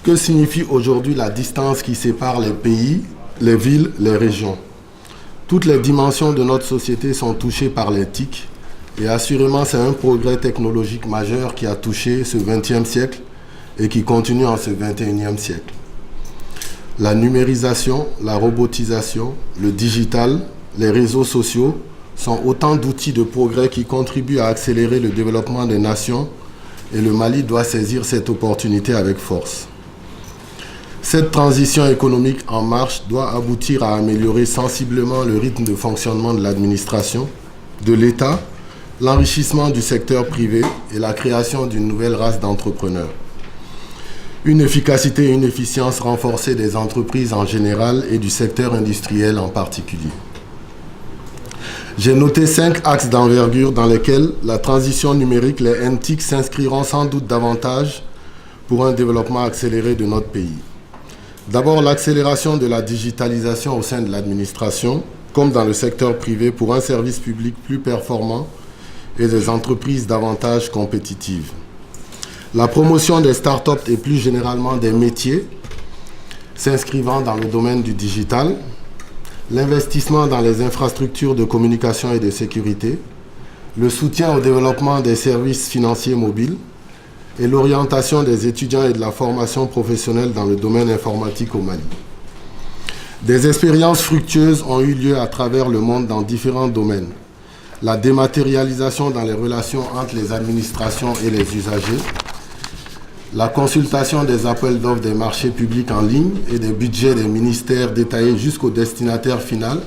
Que signifie aujourd'hui la distance qui sépare les pays, les villes, les régions? Toutes les dimensions de notre société sont touchées par les TIC et assurément c'est un progrès technologique majeur qui a touché ce XXe siècle et qui continue en ce XXIe siècle. La numérisation, la robotisation, le digital, les réseaux sociaux sont autant d'outils de progrès qui contribuent à accélérer le développement des nations et le Mali doit saisir cette opportunité avec force. Cette transition économique en marche doit aboutir à améliorer sensiblement le rythme de fonctionnement de l'administration, de l'État, l'enrichissement du secteur privé et la création d'une nouvelle race d'entrepreneurs. Une efficacité et une efficience renforcées des entreprises en général et du secteur industriel en particulier. J'ai noté 5 axes d'envergure dans lesquels la transition numérique, les NTIC, s'inscriront sans doute davantage pour un développement accéléré de notre pays. D'abord, l'accélération de la digitalisation au sein de l'administration, comme dans le secteur privé, pour un service public plus performant et des entreprises davantage compétitives. La promotion des startups et plus généralement des métiers s'inscrivant dans le domaine du digital, l'investissement dans les infrastructures de communication et de sécurité, le soutien au développement des services financiers mobiles, et l'orientation des étudiants et de la formation professionnelle dans le domaine informatique au Mali. Des expériences fructueuses ont eu lieu à travers le monde dans différents domaines. La dématérialisation dans les relations entre les administrations et les usagers, la consultation des appels d'offres des marchés publics en ligne et des budgets des ministères détaillés jusqu'au destinataire final,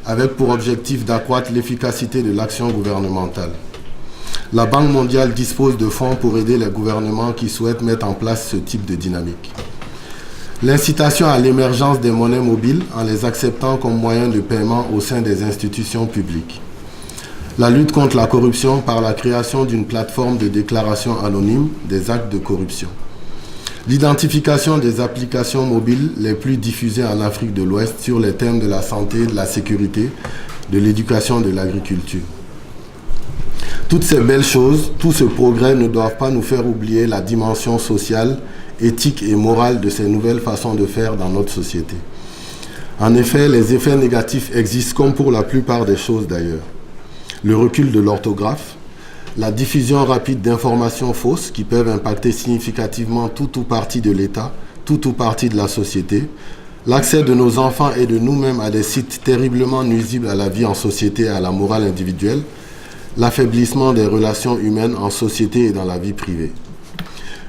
avec pour objectif d'accroître l'efficacité de l'action gouvernementale. La Banque mondiale dispose de fonds pour aider les gouvernements qui souhaitent mettre en place ce type de dynamique. L'incitation à l'émergence des monnaies mobiles en les acceptant comme moyen de paiement au sein des institutions publiques. La lutte contre la corruption par la création d'une plateforme de déclaration anonyme des actes de corruption. L'identification des applications mobiles les plus diffusées en Afrique de l'Ouest sur les thèmes de la santé, de la sécurité, de l'éducation, de l'agriculture. Toutes ces belles choses, tout ce progrès ne doivent pas nous faire oublier la dimension sociale, éthique et morale de ces nouvelles façons de faire dans notre société. En effet, les effets négatifs existent comme pour la plupart des choses d'ailleurs. Le recul de l'orthographe, la diffusion rapide d'informations fausses qui peuvent impacter significativement tout ou partie de l'État, tout ou partie de la société, l'accès de nos enfants et de nous-mêmes à des sites terriblement nuisibles à la vie en société et à la morale individuelle, l'affaiblissement des relations humaines en société et dans la vie privée.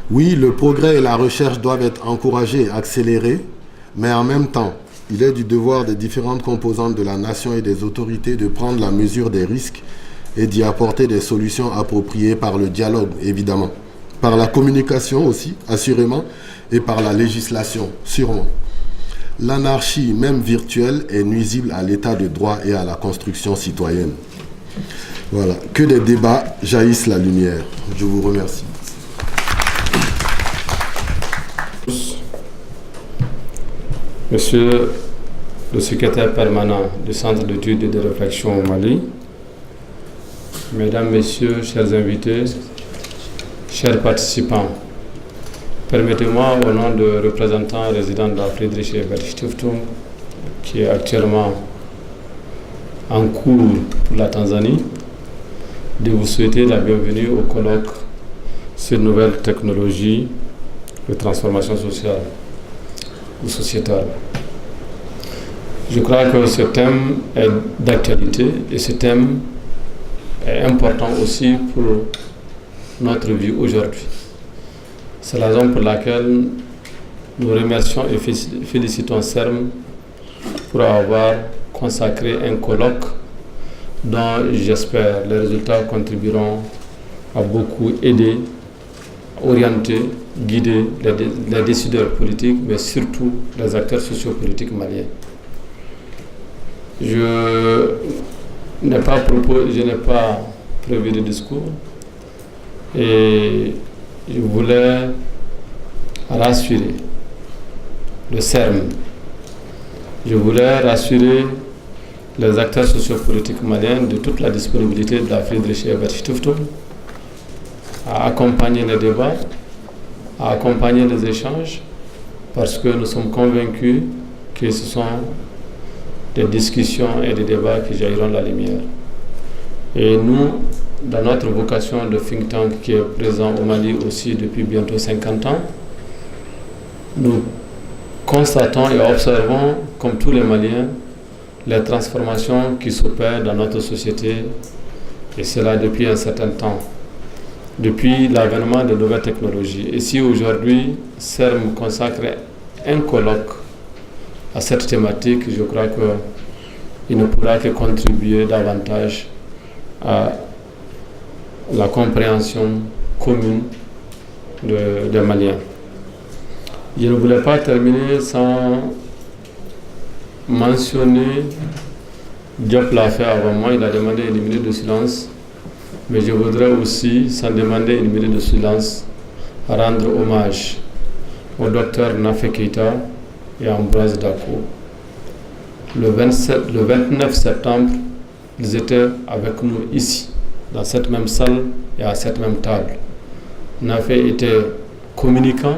Oui, le progrès et la recherche doivent être encouragés et accélérés, mais en même temps, il est du devoir des différentes composantes de la nation et des autorités de prendre la mesure des risques et d'y apporter des solutions appropriées par le dialogue, évidemment, par la communication aussi, assurément, et par la législation, sûrement. L'anarchie, même virtuelle, est nuisible à l'état de droit et à la construction citoyenne. Voilà, que des débats jaillissent la lumière. Je vous remercie. Monsieur le secrétaire permanent du Centre d'études et de réflexion au Mali, Mesdames, Messieurs, chers invités, chers participants, permettez-moi au nom du représentant résident de la Friedrich Ebert Stiftung, qui est actuellement en cours pour la Tanzanie, de vous souhaiter la bienvenue au colloque sur nouvelles technologies de transformation sociale ou sociétale. Je crois que ce thème est d'actualité et ce thème est important aussi pour notre vie aujourd'hui. C'est la raison pour laquelle nous remercions et félicitons CERM pour avoir consacré un colloque dont j'espère les résultats contribueront à beaucoup aider, orienter, guider les décideurs politiques, mais surtout les acteurs sociopolitiques maliens. Je n'ai pas prévu de discours et je voulais rassurer le CERM. Je voulais rassurer les acteurs sociopolitiques maliens de toute la disponibilité de la Friedrich Ebert Stiftung à accompagner les débats, à accompagner les échanges, parce que nous sommes convaincus que ce sont des discussions et des débats qui jailliront de la lumière. Et nous, dans notre vocation de think tank qui est présent au Mali aussi depuis bientôt 50 ans, nous constatons et observons, comme tous les Maliens, les transformations qui s'opèrent dans notre société, et cela depuis un certain temps, depuis l'avènement de nouvelles technologies. Et si aujourd'hui, CERM consacre un colloque à cette thématique, je crois qu'il ne pourra que contribuer davantage à la compréhension commune des Maliens. Je ne voulais pas terminer sans mentionner, Diop l'a fait avant moi, il a demandé une minute de silence, mais je voudrais aussi, sans demander une minute de silence, rendre hommage au docteur Nafé Keïta et Ambroise Dako. Le 29 septembre, ils étaient avec nous ici, dans cette même salle et à cette même table. Nafé était communicant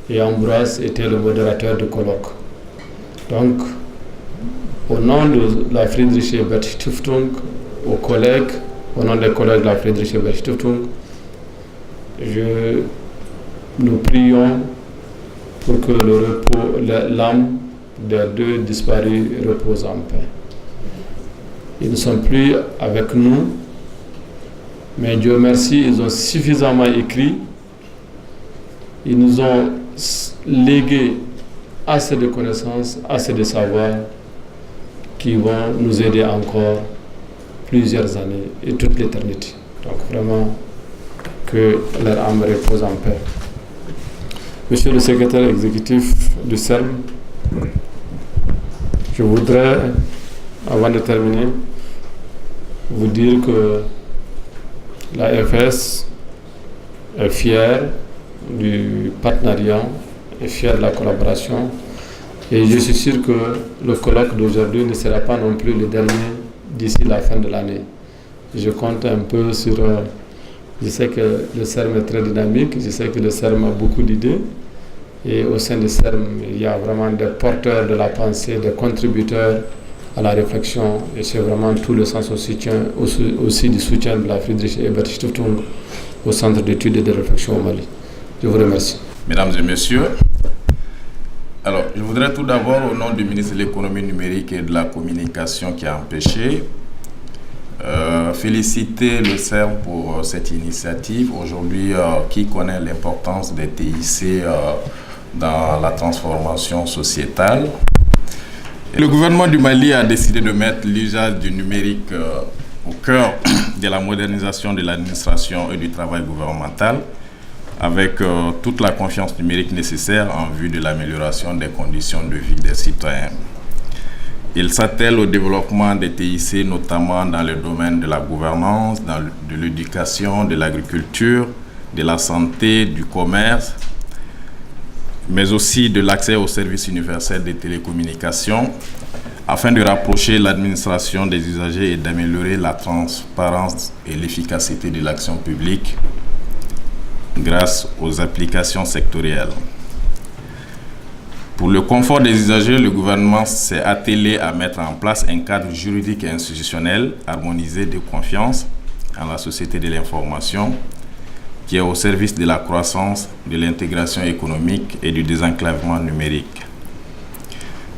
et Ambroise était le modérateur du colloque. Donc, au nom de la Friedrich Ebert Stiftung, aux collègues, au nom des collègues de la Friedrich Ebert Stiftung, nous prions pour que l'âme des deux disparus repose en paix. Ils ne sont plus avec nous, mais Dieu merci, ils ont suffisamment écrit, ils nous ont légué assez de connaissances, assez de savoirs qui vont nous aider encore plusieurs années et toute l'éternité. Donc vraiment, que leur âme repose en paix. Monsieur le secrétaire exécutif du CERM, je voudrais, avant de terminer, vous dire que la FS est fière du partenariat, est fière de la collaboration, et je suis sûr que le colloque d'aujourd'hui ne sera pas non plus le dernier d'ici la fin de l'année. Je compte un peu sur... Je sais que le CERM est très dynamique, je sais que le CERM a beaucoup d'idées, et au sein du CERM, il y a vraiment des porteurs de la pensée, des contributeurs à la réflexion, et c'est vraiment tout le sens aussi du soutien de la Friedrich Ebert Stiftung au Centre d'études et de réflexion au Mali. Je vous remercie. Mesdames et messieurs, alors je voudrais tout d'abord, au nom du ministre de l'économie numérique et de la communication qui a empêché, féliciter le CERM pour cette initiative. Aujourd'hui, qui connaît l'importance des TIC dans la transformation sociétale. Et le gouvernement du Mali a décidé de mettre l'usage du numérique au cœur de la modernisation de l'administration et du travail gouvernemental, avec toute la confiance numérique nécessaire en vue de l'amélioration des conditions de vie des citoyens. Il s'attelle au développement des TIC, notamment dans le domaine de la gouvernance, de l'éducation, de l'agriculture, de la santé, du commerce, mais aussi de l'accès aux services universels des télécommunications, afin de rapprocher l'administration des usagers et d'améliorer la transparence et l'efficacité de l'action publique grâce aux applications sectorielles. Pour le confort des usagers, le gouvernement s'est attelé à mettre en place un cadre juridique et institutionnel harmonisé de confiance en la société de l'information qui est au service de la croissance, de l'intégration économique et du désenclavement numérique.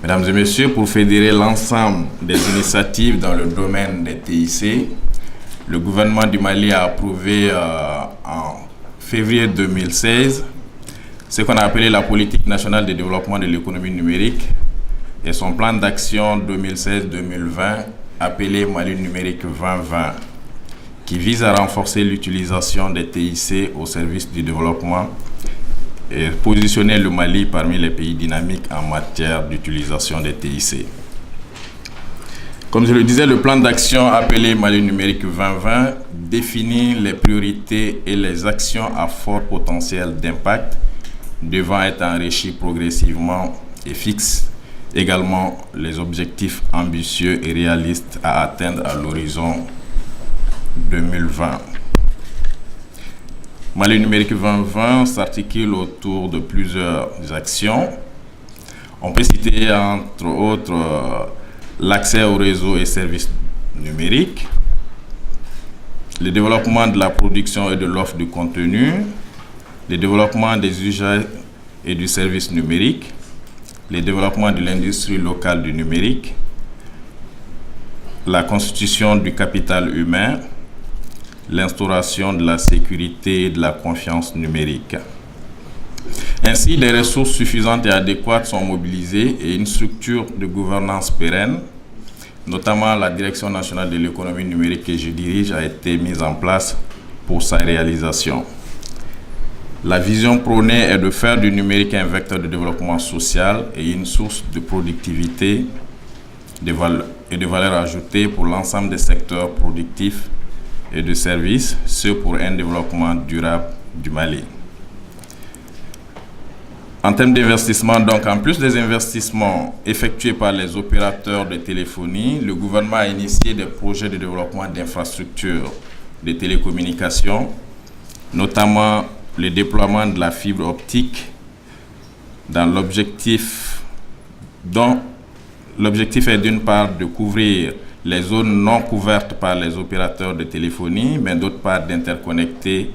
Mesdames et messieurs, pour fédérer l'ensemble des initiatives dans le domaine des TIC, le gouvernement du Mali a approuvé en février 2016 ce qu'on a appelé la politique nationale de développement de l'économie numérique et son plan d'action 2016-2020 appelé Mali numérique 2020, qui vise à renforcer l'utilisation des TIC au service du développement et positionner le Mali parmi les pays dynamiques en matière d'utilisation des TIC. Comme je le disais, le plan d'action appelé Mali numérique 2020 définit les priorités et les actions à fort potentiel d'impact devant être enrichis progressivement et fixe également les objectifs ambitieux et réalistes à atteindre à l'horizon 2020. Mali numérique 2020 s'articule autour de plusieurs actions. On peut citer entre autres l'accès aux réseaux et services numériques, le développement de la production et de l'offre de contenu, le développement des usages et du service numérique, le développement de l'industrie locale du numérique, la constitution du capital humain, l'instauration de la sécurité et de la confiance numérique. Ainsi, des ressources suffisantes et adéquates sont mobilisées et une structure de gouvernance pérenne, notamment la Direction nationale de l'économie numérique que je dirige, a été mise en place pour sa réalisation. La vision prônée est de faire du numérique un vecteur de développement social et une source de productivité et de valeur ajoutée pour l'ensemble des secteurs productifs et de services, ce pour un développement durable du Mali. En termes d'investissement, donc, en plus des investissements effectués par les opérateurs de téléphonie, le gouvernement a initié des projets de développement d'infrastructures de télécommunications, notamment le déploiement de la fibre optique dont l'objectif est d'une part de couvrir les zones non couvertes par les opérateurs de téléphonie, mais d'autre part d'interconnecter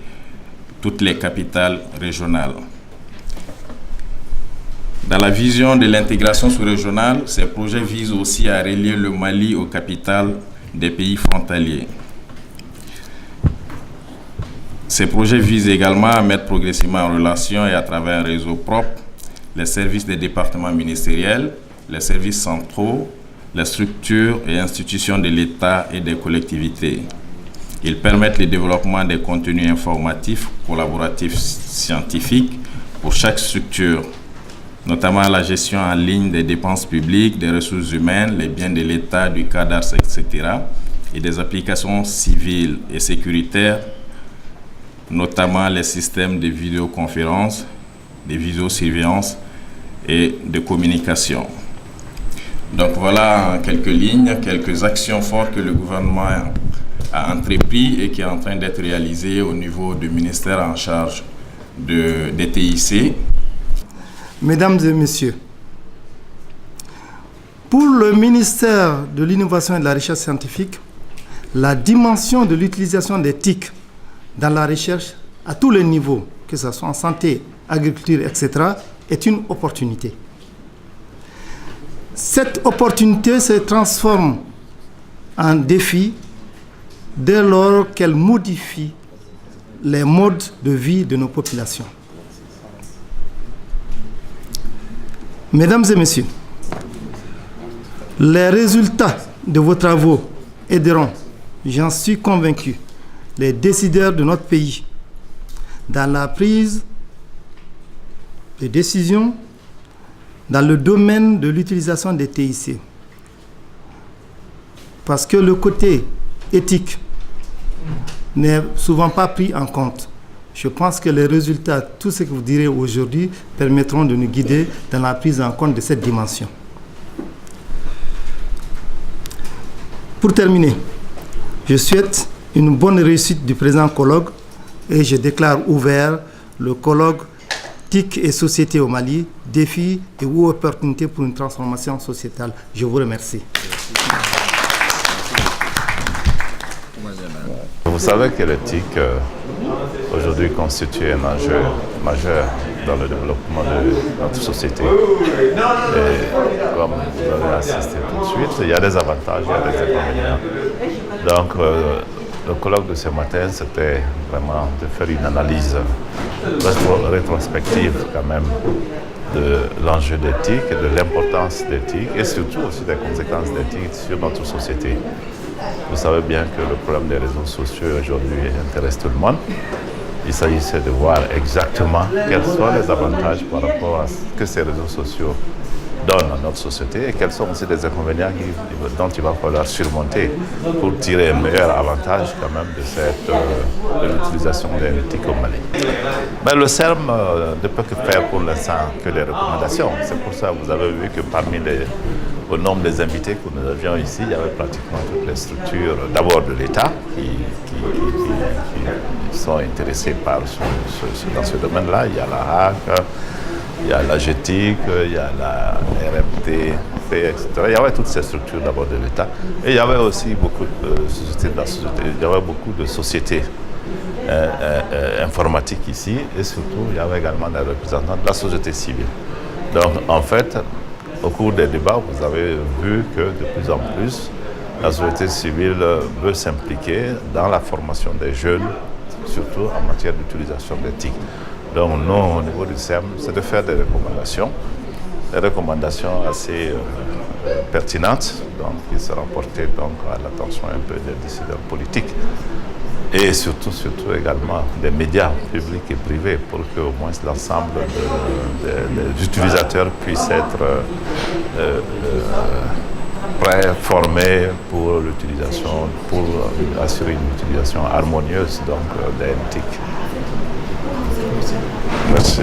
toutes les capitales régionales. Dans la vision de l'intégration sous-régionale, ces projets visent aussi à relier le Mali aux capitales des pays frontaliers. Ces projets visent également à mettre progressivement en relation et à travers un réseau propre les services des départements ministériels, les services centraux, les structures et institutions de l'État et des collectivités. Ils permettent le développement des contenus informatifs, collaboratifs, scientifiques pour chaque structure, notamment la gestion en ligne des dépenses publiques, des ressources humaines, les biens de l'État, du cadastre, etc., et des applications civiles et sécuritaires, notamment les systèmes de vidéoconférence, de vidéosurveillance et de communication. Donc voilà en quelques lignes, quelques actions fortes que le gouvernement a entrepris et qui est en train d'être réalisées au niveau du ministère en charge des TIC. Mesdames et messieurs, pour le ministère de l'Innovation et de la Recherche scientifique, la dimension de l'utilisation des TIC dans la recherche à tous les niveaux, que ce soit en santé, agriculture, etc., est une opportunité. Cette opportunité se transforme en défi dès lors qu'elle modifie les modes de vie de nos populations. Mesdames et messieurs, les résultats de vos travaux aideront, j'en suis convaincu, les décideurs de notre pays dans la prise de décisions dans le domaine de l'utilisation des TIC. Parce que le côté éthique n'est souvent pas pris en compte. Je pense que les résultats, tout ce que vous direz aujourd'hui, permettront de nous guider dans la prise en compte de cette dimension. Pour terminer, je souhaite une bonne réussite du présent colloque et je déclare ouvert le colloque TIC et société au Mali, défis et ou opportunités pour une transformation sociétale. Je vous remercie. Vous savez que l'éthique aujourd'hui constitue un enjeu majeur dans le développement de notre société. Et comme vous avez assisté tout de suite, il y a des avantages, il y a des inconvénients. Donc, le colloque de ce matin, c'était vraiment de faire une analyse rétrospective quand même de l'enjeu d'éthique et de l'importance d'éthique et surtout aussi des conséquences d'éthique sur notre société. Vous savez bien que le problème des réseaux sociaux aujourd'hui intéresse tout le monde. Il s'agissait de voir exactement quels sont les avantages par rapport à ce que ces réseaux sociaux donnent à notre société et quels sont aussi les inconvénients dont il va falloir surmonter pour tirer un meilleur avantage quand même de l'utilisation des NTIC au Mali. Mais le CERM ne peut que faire pour l'instant que les recommandations. C'est pour ça que vous avez vu que au nombre des invités que nous avions ici, il y avait pratiquement toutes les structures, d'abord de l'État, qui sont intéressées dans ce domaine-là. Il y a la HAC, il y a la GETIC, il y a la RMT, etc. Il y avait toutes ces structures d'abord de l'État. Et il y avait aussi beaucoup de sociétés de la société. Il y avait beaucoup de sociétés informatiques ici. Et surtout, il y avait également des représentants de la société civile. Donc, en fait, au cours des débats, vous avez vu que de plus en plus, la société civile veut s'impliquer dans la formation des jeunes, surtout en matière d'utilisation d'éthique. Donc nous, au niveau du CERM, c'est de faire des recommandations assez pertinentes, donc, qui seront portées donc, à l'attention un peu des décideurs politiques et surtout également des médias publics et privés pour qu'au moins l'ensemble des utilisateurs puissent être prêts, formés pour l'utilisation, pour assurer une utilisation harmonieuse donc, des NTIC. Merci.